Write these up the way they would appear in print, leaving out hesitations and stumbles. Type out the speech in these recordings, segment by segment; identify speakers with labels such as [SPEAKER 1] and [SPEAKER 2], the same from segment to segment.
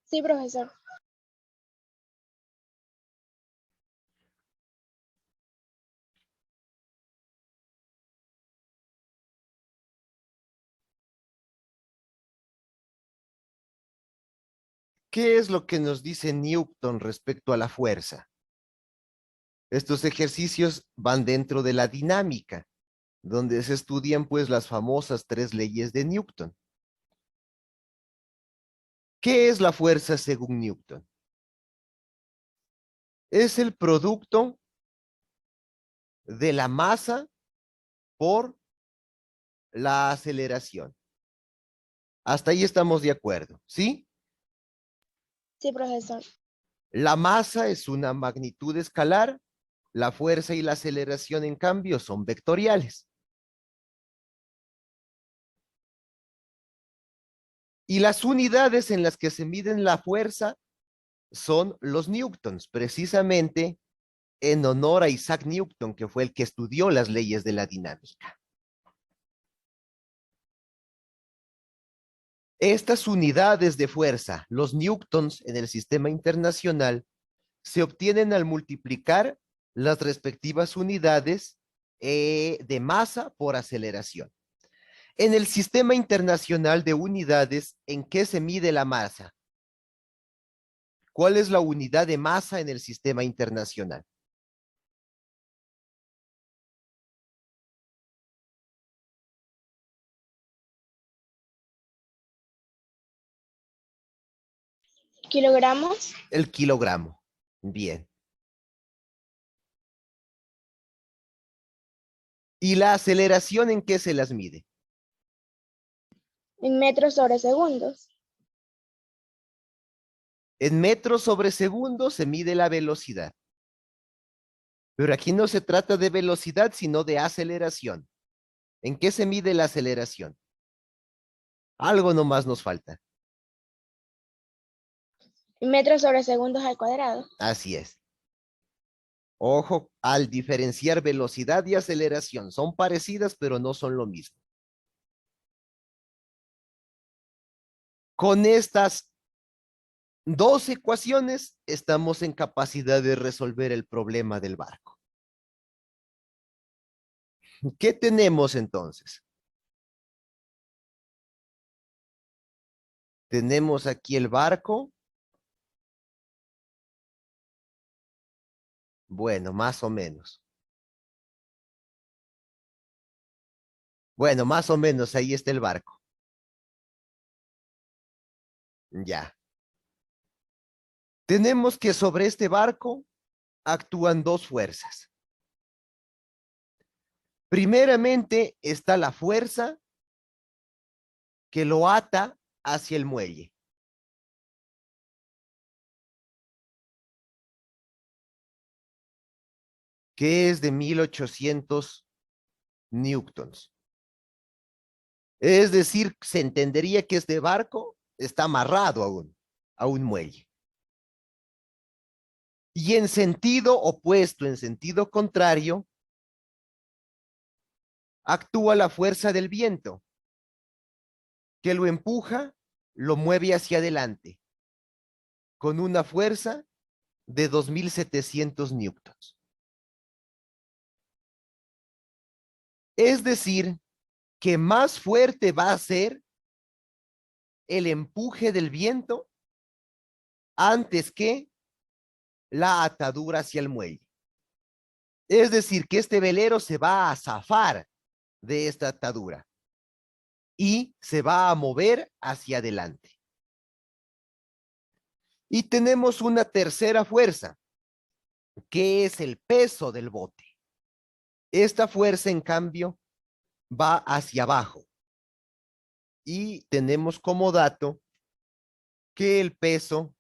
[SPEAKER 1] Sí, profesor.
[SPEAKER 2] ¿Qué es lo que nos dice Newton respecto a la fuerza? Estos ejercicios van dentro de la dinámica, donde se estudian pues las famosas tres leyes de Newton. ¿Qué es la fuerza según Newton? Es el producto de la masa por la aceleración. Hasta ahí estamos de acuerdo, ¿sí?
[SPEAKER 1] Sí, profesor.
[SPEAKER 2] La masa es una magnitud escalar, la fuerza y la aceleración, en cambio, son vectoriales. Y las unidades en las que se miden la fuerza son los newtons, precisamente en honor a Isaac Newton, que fue el que estudió las leyes de la dinámica. Estas unidades de fuerza, los newtons en el sistema internacional, se obtienen al multiplicar las respectivas unidades de masa por aceleración. En el sistema internacional de unidades, ¿en qué se mide la masa? ¿Cuál es la unidad de masa en el sistema internacional?
[SPEAKER 1] ¿Kilogramos?
[SPEAKER 2] El kilogramo. Bien. ¿Y la aceleración en qué se las mide?
[SPEAKER 1] En metros sobre segundos.
[SPEAKER 2] En metros sobre segundo se mide la velocidad. Pero aquí no se trata de velocidad, sino de aceleración. ¿En qué se mide la aceleración? Algo nomás nos falta.
[SPEAKER 1] En metros sobre segundos al cuadrado.
[SPEAKER 2] Así es. Ojo, al diferenciar velocidad y aceleración, son parecidas, pero no son lo mismo. Con estas dos ecuaciones estamos en capacidad de resolver el problema del barco. ¿Qué tenemos entonces? Tenemos aquí el barco. Bueno, más o menos. Bueno, más o menos, ahí está el barco. Ya. Tenemos que sobre este barco actúan dos fuerzas. Primeramente está la fuerza que lo ata hacia el muelle. Que es de 1800 newtons. Es decir, se entendería que este barco está amarrado a un muelle. Y en sentido opuesto, en sentido contrario, actúa la fuerza del viento, que lo empuja, lo mueve hacia adelante, con una fuerza de 2700 newtons. Es decir, que más fuerte va a ser el empuje del viento antes que la atadura hacia el muelle. Es decir, que este velero se va a zafar de esta atadura y se va a mover hacia adelante. Y tenemos una tercera fuerza, que es el peso del bote. Esta fuerza, en cambio, va hacia abajo. Y tenemos como dato que el peso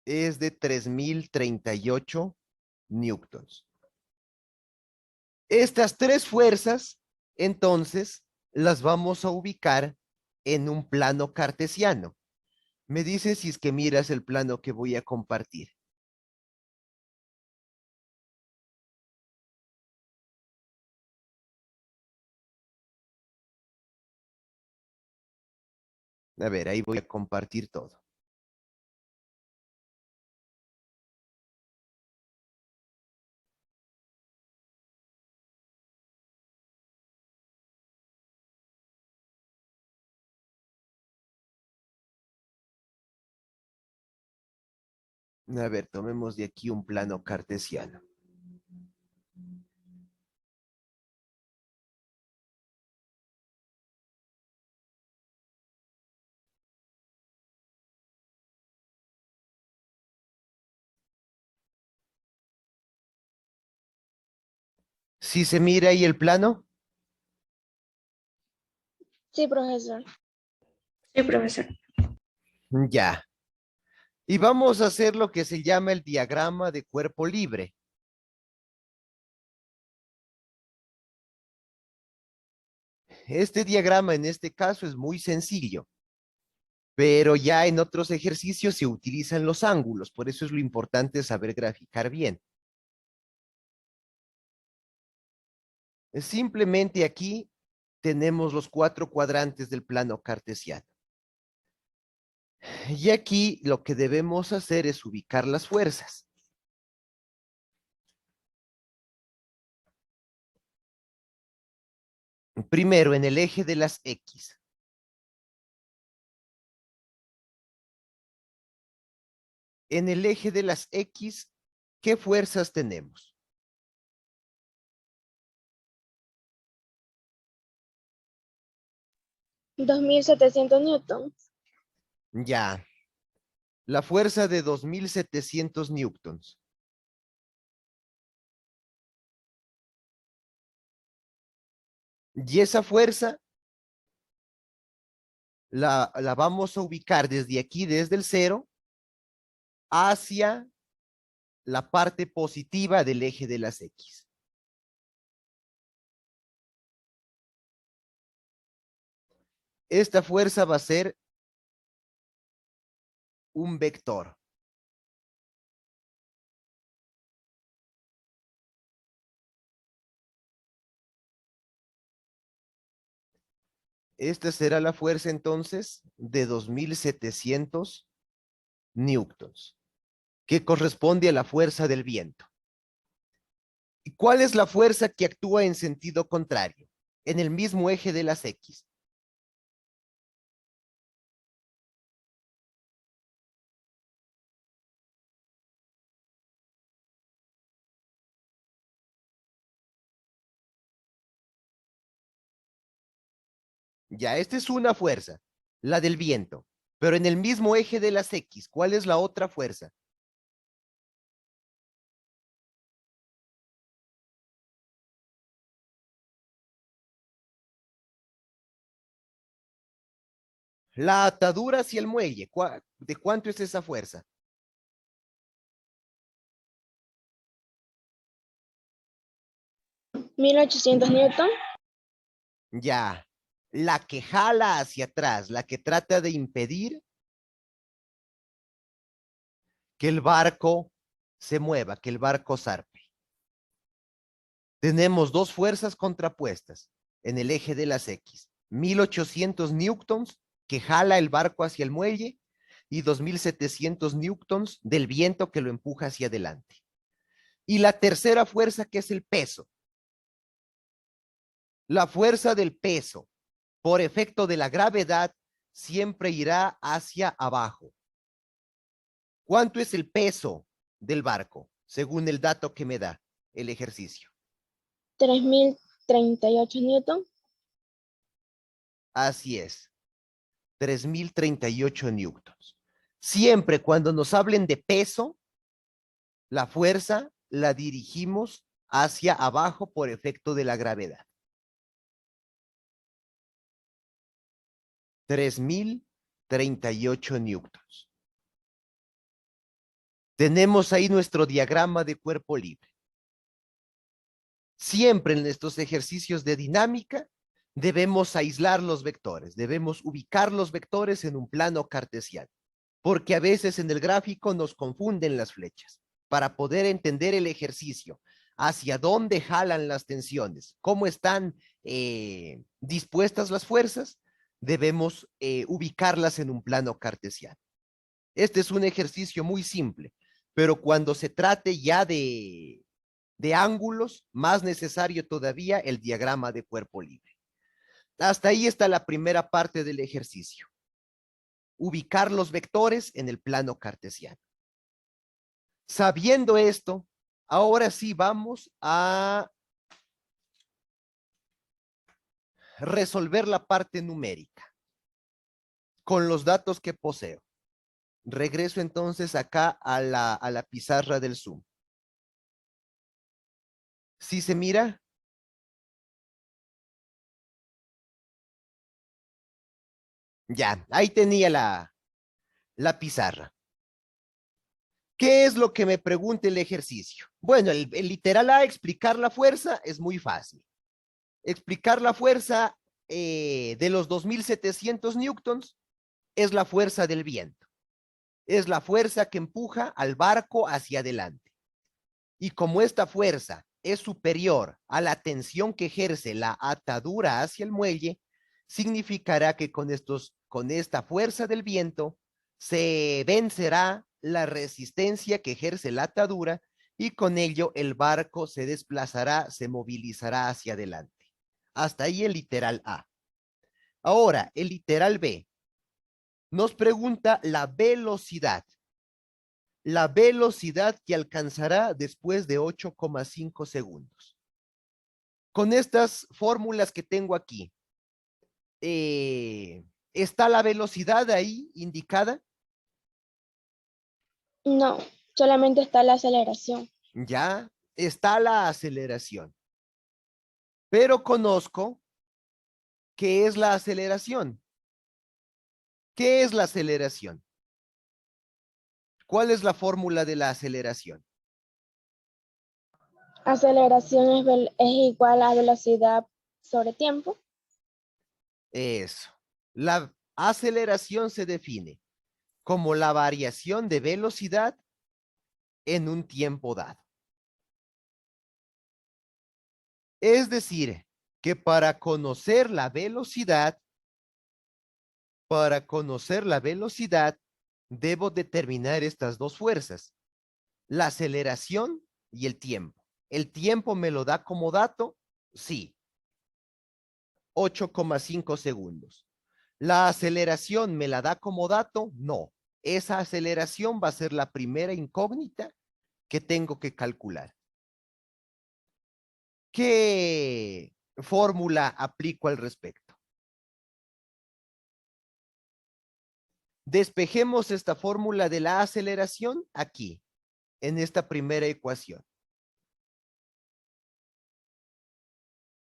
[SPEAKER 2] es de 3038 newtons. Estas tres fuerzas, entonces, las vamos a ubicar en un plano cartesiano. Me dices si es que miras el plano que voy a compartir. A ver, ahí voy a compartir todo. A ver, tomemos de aquí un plano cartesiano. ¿Sí se mira ahí el plano?
[SPEAKER 1] Sí, profesor.
[SPEAKER 3] Sí, profesor.
[SPEAKER 2] Ya. Y vamos a hacer lo que se llama el diagrama de cuerpo libre. Este diagrama en este caso es muy sencillo, pero ya en otros ejercicios se utilizan los ángulos, por eso es lo importante saber graficar bien. Simplemente aquí tenemos los 4 cuadrantes del plano cartesiano. Y aquí lo que debemos hacer es ubicar las fuerzas. Primero, en el eje de las X. En el eje de las X, ¿qué fuerzas tenemos?
[SPEAKER 1] $2,700
[SPEAKER 2] Ya, la fuerza de 2.700 newtons. Y esa fuerza la vamos a ubicar desde aquí, desde el 0, hacia la parte positiva del eje de las X. Esta fuerza va a ser un vector. Esta será la fuerza entonces de 2.700 newtons, que corresponde a la fuerza del viento. ¿Y cuál es la fuerza que actúa en sentido contrario, en el mismo eje de las X? Ya, esta es una fuerza, la del viento, pero en el mismo eje de las X, ¿cuál es la otra fuerza? La atadura hacia el muelle, ¿de cuánto es esa fuerza?
[SPEAKER 1] $1,800.
[SPEAKER 2] Ya, la que jala hacia atrás, la que trata de impedir que el barco se mueva, que el barco zarpe. Tenemos dos fuerzas contrapuestas en el eje de las X. 1.800 newtons que jala el barco hacia el muelle y 2.700 newtons del viento que lo empuja hacia adelante. Y la tercera fuerza que es el peso. La fuerza del peso por efecto de la gravedad siempre irá hacia abajo. ¿Cuánto es el peso del barco según el dato que me da el ejercicio?
[SPEAKER 1] 3,038 N.
[SPEAKER 2] Así es, 3.038 newtons. Siempre cuando nos hablen de peso, la fuerza la dirigimos hacia abajo por efecto de la gravedad. 3.038 newtons. Tenemos ahí nuestro diagrama de cuerpo libre. Siempre en estos ejercicios de dinámica debemos aislar los vectores, debemos ubicar los vectores en un plano cartesiano, porque a veces en el gráfico nos confunden las flechas. Para poder entender el ejercicio, hacia dónde jalan las tensiones, cómo están dispuestas las fuerzas, debemos ubicarlas en un plano cartesiano. Este es un ejercicio muy simple, pero cuando se trate ya de ángulos, más necesario todavía el diagrama de cuerpo libre. Hasta ahí está la primera parte del ejercicio. Ubicar los vectores en el plano cartesiano. Sabiendo esto, ahora sí vamos a resolver la parte numérica con los datos que poseo. Regreso entonces acá a la pizarra del Zoom. ¿Sí se mira? Ya, ahí tenía la pizarra. ¿Qué es lo que me pregunta el ejercicio? Bueno, el literal A, explicar la fuerza, es muy fácil. Explicar la fuerza de los 2700 newtons es la fuerza del viento. Es la fuerza que empuja al barco hacia adelante. Y como esta fuerza es superior a la tensión que ejerce la atadura hacia el muelle, significará que con esta fuerza del viento se vencerá la resistencia que ejerce la atadura y con ello el barco se desplazará, se movilizará hacia adelante. Hasta ahí el literal A. Ahora, el literal B nos pregunta la velocidad que alcanzará después de 8,5 segundos. Con estas fórmulas que tengo aquí, ¿está la velocidad ahí indicada?
[SPEAKER 1] No, solamente está la aceleración.
[SPEAKER 2] Ya está la aceleración. Pero conozco qué es la aceleración. ¿Qué es la aceleración? ¿Cuál es la fórmula de la aceleración?
[SPEAKER 1] Aceleración es igual a velocidad sobre tiempo.
[SPEAKER 2] Eso. La aceleración se define como la variación de velocidad en un tiempo dado. Es decir, que para conocer la velocidad, debo determinar estas dos fuerzas, la aceleración y el tiempo. ¿El tiempo me lo da como dato? Sí, 8,5 segundos. ¿La aceleración me la da como dato? No. Esa aceleración va a ser la primera incógnita que tengo que calcular. ¿Qué fórmula aplico al respecto? Despejemos esta fórmula de la aceleración aquí, en esta primera ecuación.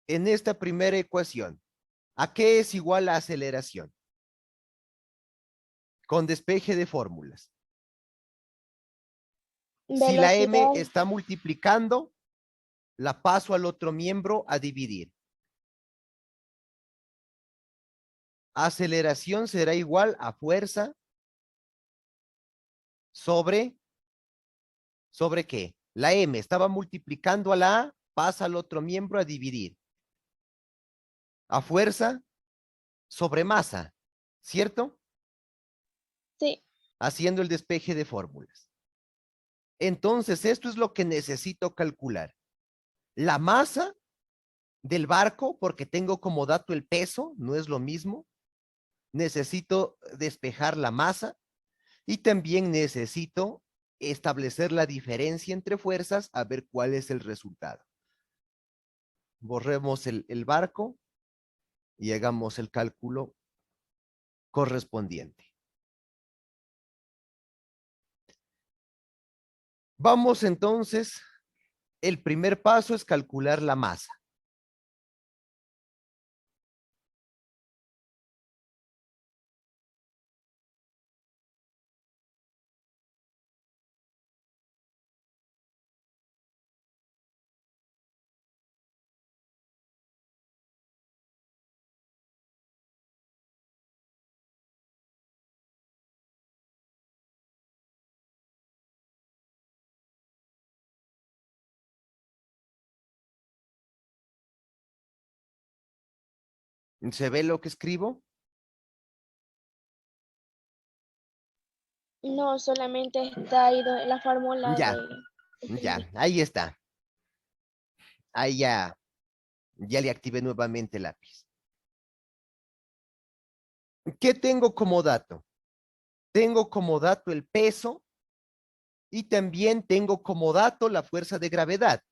[SPEAKER 2] En esta primera ecuación, ¿a qué es igual la aceleración? Con despeje de fórmulas. Si la m
[SPEAKER 1] Velocidad,
[SPEAKER 2] está multiplicando, la paso al otro miembro a dividir. Aceleración será igual a fuerza ¿sobre qué? La m estaba multiplicando a la a, pasa al otro miembro a dividir. A fuerza sobre masa, ¿cierto?
[SPEAKER 1] sí,
[SPEAKER 2] Haciendo el despeje de fórmulas. Entonces, esto es lo que necesito calcular. La masa del barco, porque tengo como dato el peso, no es lo mismo. Necesito despejar la masa y también necesito establecer la diferencia entre fuerzas a ver cuál es el resultado. Borremos el barco y hagamos el cálculo correspondiente. Vamos entonces, el primer paso es calcular la masa. ¿Se ve lo que escribo?
[SPEAKER 1] No, solamente está ahí la fórmula
[SPEAKER 2] Ya,
[SPEAKER 1] de...
[SPEAKER 2] ya, ahí está. Ahí ya le activé nuevamente el lápiz. ¿Qué tengo como dato? Tengo como dato el peso y también tengo como dato la fuerza de gravedad.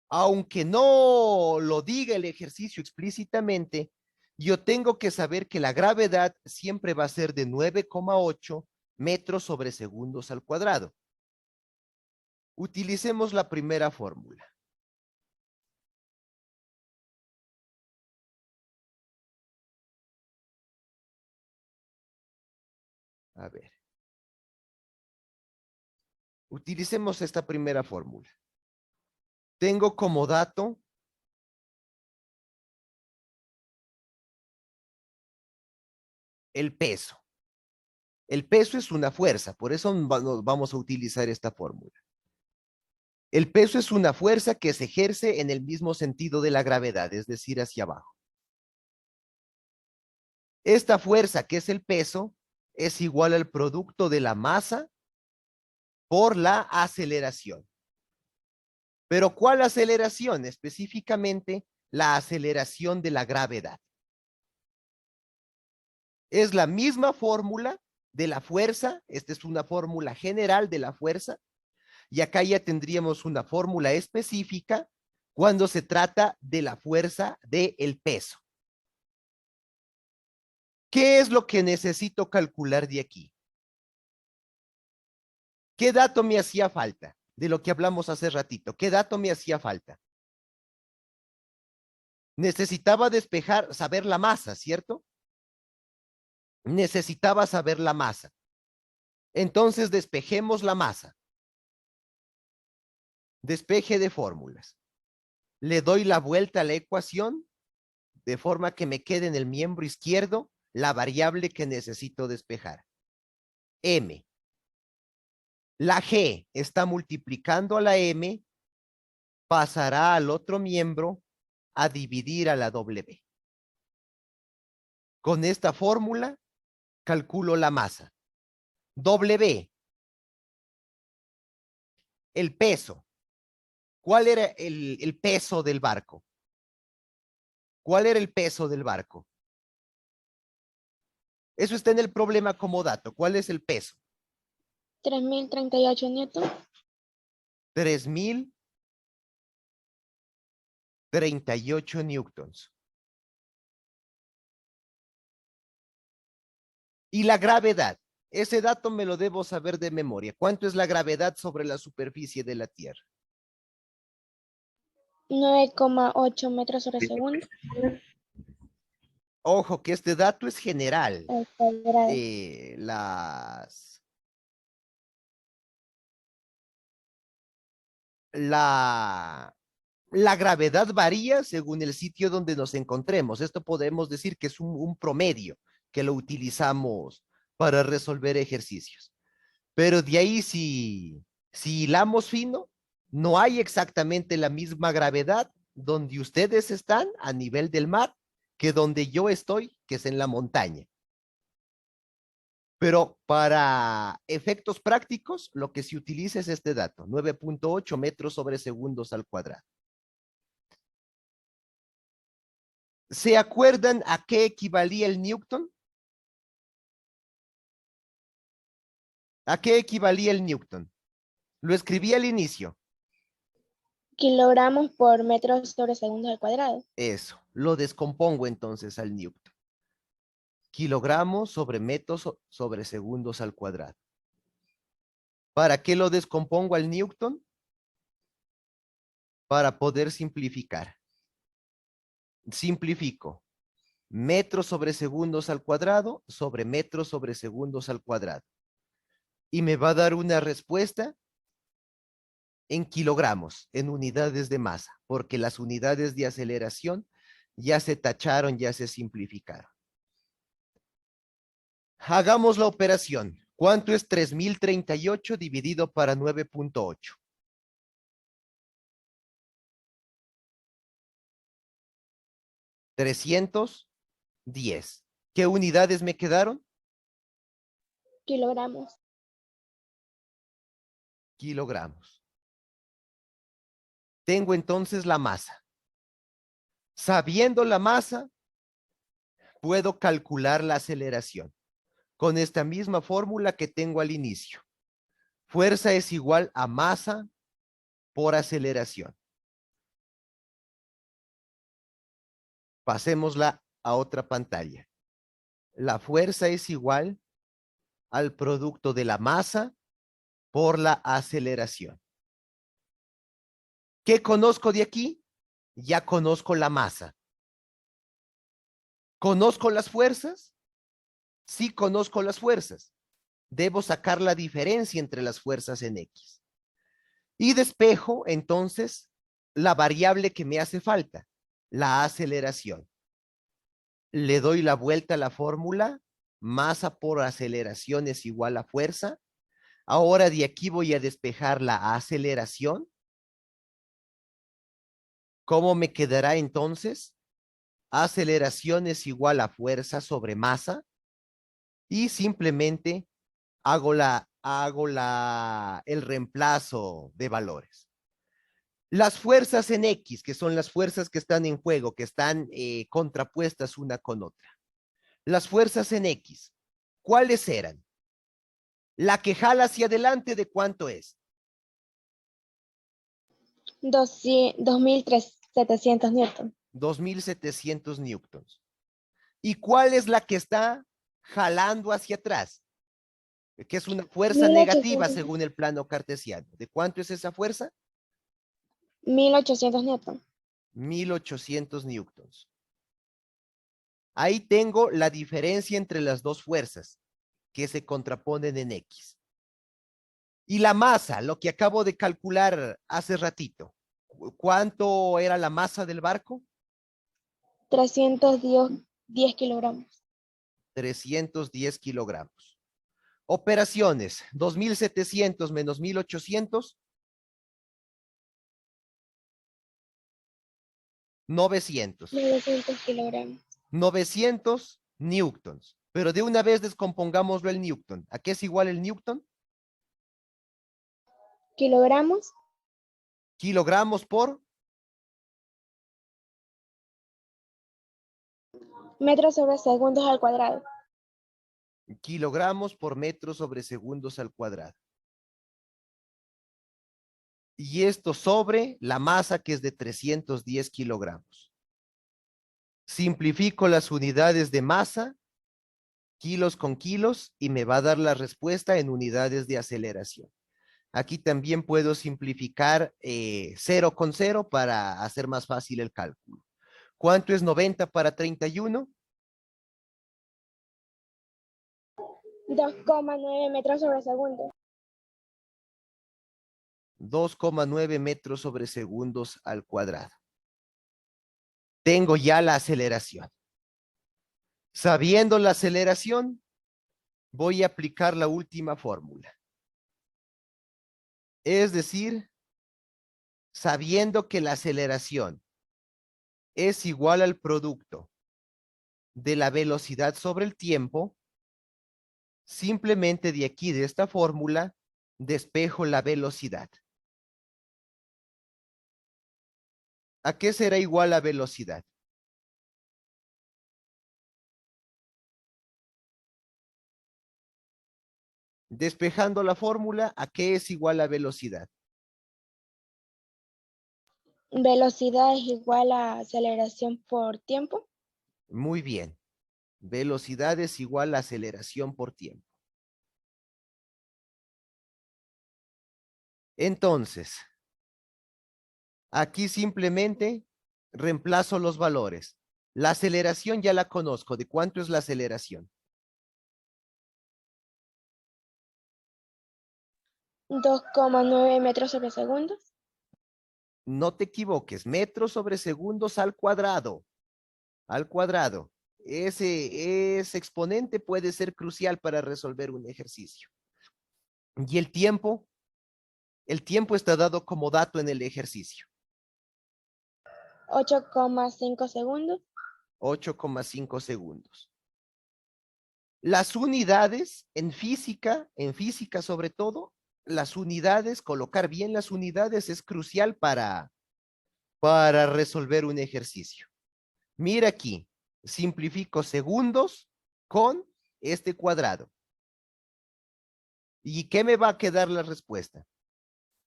[SPEAKER 2] Aunque no lo diga el ejercicio explícitamente, yo tengo que saber que la gravedad siempre va a ser de 9,8 metros sobre segundos al cuadrado. Utilicemos la primera fórmula. A ver. Utilicemos esta primera fórmula. Tengo como dato el peso. El peso es una fuerza, por eso vamos a utilizar esta fórmula. El peso es una fuerza que se ejerce en el mismo sentido de la gravedad, es decir, hacia abajo. Esta fuerza, que es el peso, es igual al producto de la masa por la aceleración. Pero ¿cuál aceleración? Específicamente, la aceleración de la gravedad. Es la misma fórmula de la fuerza, esta es una fórmula general de la fuerza, y acá ya tendríamos una fórmula específica cuando se trata de la fuerza del peso. ¿Qué es lo que necesito calcular de aquí? ¿Qué dato me hacía falta? De lo que hablamos hace ratito. ¿Qué dato me hacía falta? Necesitaba despejar, saber la masa, ¿cierto? Necesitaba saber la masa. Entonces despejemos la masa. Despeje de fórmulas. Le doy la vuelta a la ecuación de forma que me quede en el miembro izquierdo la variable que necesito despejar. M. La G está multiplicando a la M, pasará al otro miembro a dividir a la W. Con esta fórmula calculo la masa. W. El peso. ¿Cuál era el peso del barco? ¿Cuál era el peso del barco? Eso está en el problema como dato. ¿Cuál es el peso?
[SPEAKER 1] 3038 newton.
[SPEAKER 2] 3038 newtons. Y la gravedad. Ese dato me lo debo saber de memoria. ¿Cuánto es la gravedad sobre la superficie de la Tierra?
[SPEAKER 1] 9,8 metros sobre segundo.
[SPEAKER 2] Ojo que este dato es general.
[SPEAKER 1] Al cuadrado.
[SPEAKER 2] La gravedad varía según el sitio donde nos encontremos. Esto podemos decir que es un promedio que lo utilizamos para resolver ejercicios. Pero de ahí, si hilamos fino, no hay exactamente la misma gravedad donde ustedes están a nivel del mar que donde yo estoy, que es en la montaña. Pero para efectos prácticos, lo que se utiliza es este dato, 9,8 metros sobre segundos al cuadrado. ¿Se acuerdan a qué equivalía el Newton? ¿A qué equivalía el Newton? Lo escribí al inicio.
[SPEAKER 1] Kilogramos por metros sobre segundo al cuadrado.
[SPEAKER 2] Eso, lo descompongo entonces al Newton. Kilogramos sobre metros sobre segundos al cuadrado. ¿Para qué lo descompongo al Newton? Para poder simplificar. Simplifico. Metros sobre segundos al cuadrado sobre metros sobre segundos al cuadrado. Y me va a dar una respuesta en kilogramos, en unidades de masa, porque las unidades de aceleración ya se tacharon, ya se simplificaron. Hagamos la operación. ¿Cuánto es 3038 dividido para 9,8? 310. ¿Qué unidades me quedaron?
[SPEAKER 1] kilogramos.
[SPEAKER 2] Kilogramos. Tengo entonces la masa. Sabiendo la masa, puedo calcular la aceleración con esta misma fórmula que tengo al inicio. Fuerza es igual a masa por aceleración. Pasémosla a otra pantalla. La fuerza es igual al producto de la masa por la aceleración. ¿Qué conozco de aquí? Ya conozco la masa. ¿Conozco las fuerzas? Sí, conozco las fuerzas. Debo sacar la diferencia entre las fuerzas en X. Y despejo, entonces, la variable que me hace falta, la aceleración. Le doy la vuelta a la fórmula, masa por aceleración es igual a fuerza. Ahora de aquí voy a despejar la aceleración. ¿Cómo me quedará entonces? Aceleración es igual a fuerza sobre masa. Y simplemente hago el reemplazo de valores. Las fuerzas en X, que son las fuerzas que están en juego, que están contrapuestas una con otra. Las fuerzas en X, ¿cuáles eran? La que jala hacia adelante, ¿de cuánto es?
[SPEAKER 1] 2.700 newton.
[SPEAKER 2] 2.700 newtons. ¿Y cuál es la que está jalando hacia atrás? Que es una fuerza
[SPEAKER 1] 1800.
[SPEAKER 2] negativa según el plano cartesiano. ¿De cuánto es esa fuerza?
[SPEAKER 1] 1.800 newton.
[SPEAKER 2] 1.800 newtons. Ahí tengo la diferencia entre las dos fuerzas que se contraponen en X. Y la masa, lo que acabo de calcular hace ratito. ¿Cuánto era la masa del barco?
[SPEAKER 1] 310 kilogramos.
[SPEAKER 2] 310 kilogramos. Operaciones, 2.700 menos 1.800. 900.
[SPEAKER 1] 900 kilogramos.
[SPEAKER 2] 900 newtons. Pero de una vez descompongámoslo el newton. ¿A qué es igual el newton?
[SPEAKER 1] Kilogramos.
[SPEAKER 2] Kilogramos por
[SPEAKER 1] Metros sobre segundos al cuadrado.
[SPEAKER 2] kilogramos por metros sobre segundos al cuadrado. Y esto sobre la masa que es de 310 kilogramos. Simplifico las unidades de masa, kilos con kilos, y me va a dar la respuesta en unidades de aceleración. Aquí también puedo simplificar 0 con 0 para hacer más fácil el cálculo. ¿Cuánto es 90 para 31?
[SPEAKER 1] 2,9 metros sobre segundo.
[SPEAKER 2] 2,9 metros sobre segundos al cuadrado. Tengo ya la aceleración. Sabiendo la aceleración, voy a aplicar la última fórmula. Es decir, sabiendo que la aceleración es igual al producto de la velocidad sobre el tiempo, simplemente de aquí, de esta fórmula, despejo la velocidad. ¿A qué será igual la velocidad? Despejando la fórmula, ¿a qué es igual la velocidad?
[SPEAKER 1] Velocidad es igual a aceleración por tiempo.
[SPEAKER 2] Muy bien. Velocidad es igual a aceleración por tiempo. Entonces, aquí simplemente reemplazo los valores. La aceleración ya la conozco. ¿De cuánto es la aceleración?
[SPEAKER 1] 2,9 metros sobre segundos.
[SPEAKER 2] No te equivoques. Metros sobre segundos al cuadrado. Al cuadrado. Ese exponente puede ser crucial para resolver un ejercicio. ¿Y el tiempo? El tiempo está dado como dato en el ejercicio.
[SPEAKER 1] 8,5 segundos.
[SPEAKER 2] 8,5 segundos. Las unidades en física sobre todo, las unidades, colocar bien las unidades es crucial para resolver un ejercicio. Mira aquí, simplifico segundos con este cuadrado. ¿Y qué me va a quedar la respuesta?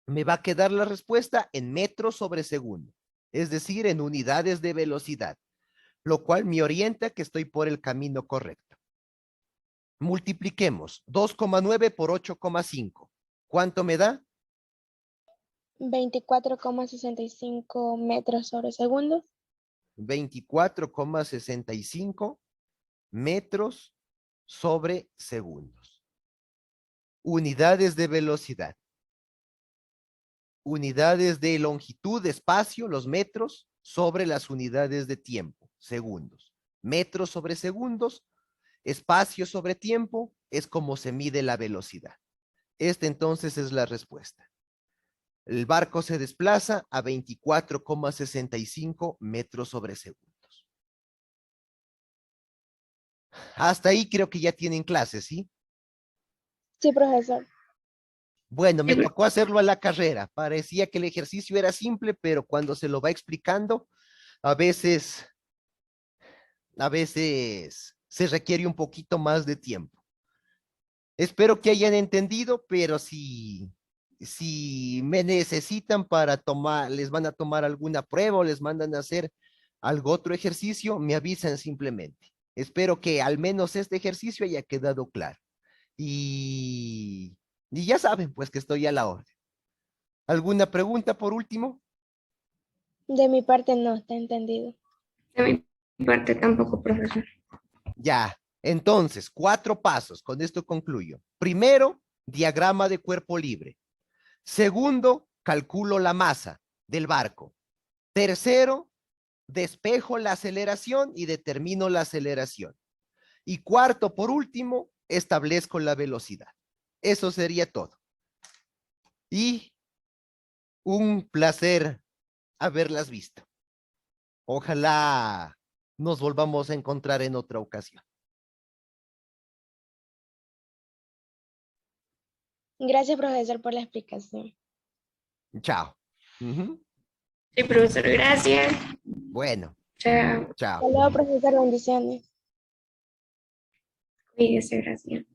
[SPEAKER 2] Me va a quedar la respuesta en metros sobre segundo, es decir, en unidades de velocidad, lo cual me orienta que estoy por el camino correcto. Multipliquemos 2,9 por 8,5. ¿Cuánto me da?
[SPEAKER 1] 24,65 metros sobre segundo.
[SPEAKER 2] 24,65 metros sobre segundos. Unidades de velocidad. Unidades de longitud, de espacio, los metros, sobre las unidades de tiempo, segundos. Metros sobre segundos, espacio sobre tiempo, es como se mide la velocidad. Esta entonces es la respuesta. El barco se desplaza a 24,65 metros sobre segundos. Hasta ahí creo que ya tienen clases, ¿sí?
[SPEAKER 1] Sí, profesor.
[SPEAKER 2] Bueno, me tocó hacerlo a la carrera. Parecía que el ejercicio era simple, pero cuando se lo va explicando, a veces se requiere un poquito más de tiempo. Espero que hayan entendido, pero si me necesitan para tomar, les van a tomar alguna prueba o les mandan a hacer algo otro ejercicio, me avisan simplemente. Espero que al menos este ejercicio haya quedado claro. Y ya saben, pues que estoy a la orden. ¿Alguna pregunta por último?
[SPEAKER 1] De mi parte no, está entendido.
[SPEAKER 3] De mi parte tampoco, profesor.
[SPEAKER 2] Ya, entonces, 4 pasos, con esto concluyo. Primero, diagrama de cuerpo libre. Segundo, calculo la masa del barco. Tercero, despejo la aceleración y determino la aceleración. Y cuarto, por último, establezco la velocidad. Eso sería todo. Y un placer haberlas visto. Ojalá nos volvamos a encontrar en otra ocasión.
[SPEAKER 1] Gracias, profesor, por la explicación.
[SPEAKER 2] Chao. Ujú.
[SPEAKER 3] Sí, profesor, gracias.
[SPEAKER 2] Bueno,
[SPEAKER 3] Chao.
[SPEAKER 2] chao.
[SPEAKER 1] Hasta luego, profesor, bendiciones.
[SPEAKER 3] Cuídese, gracias.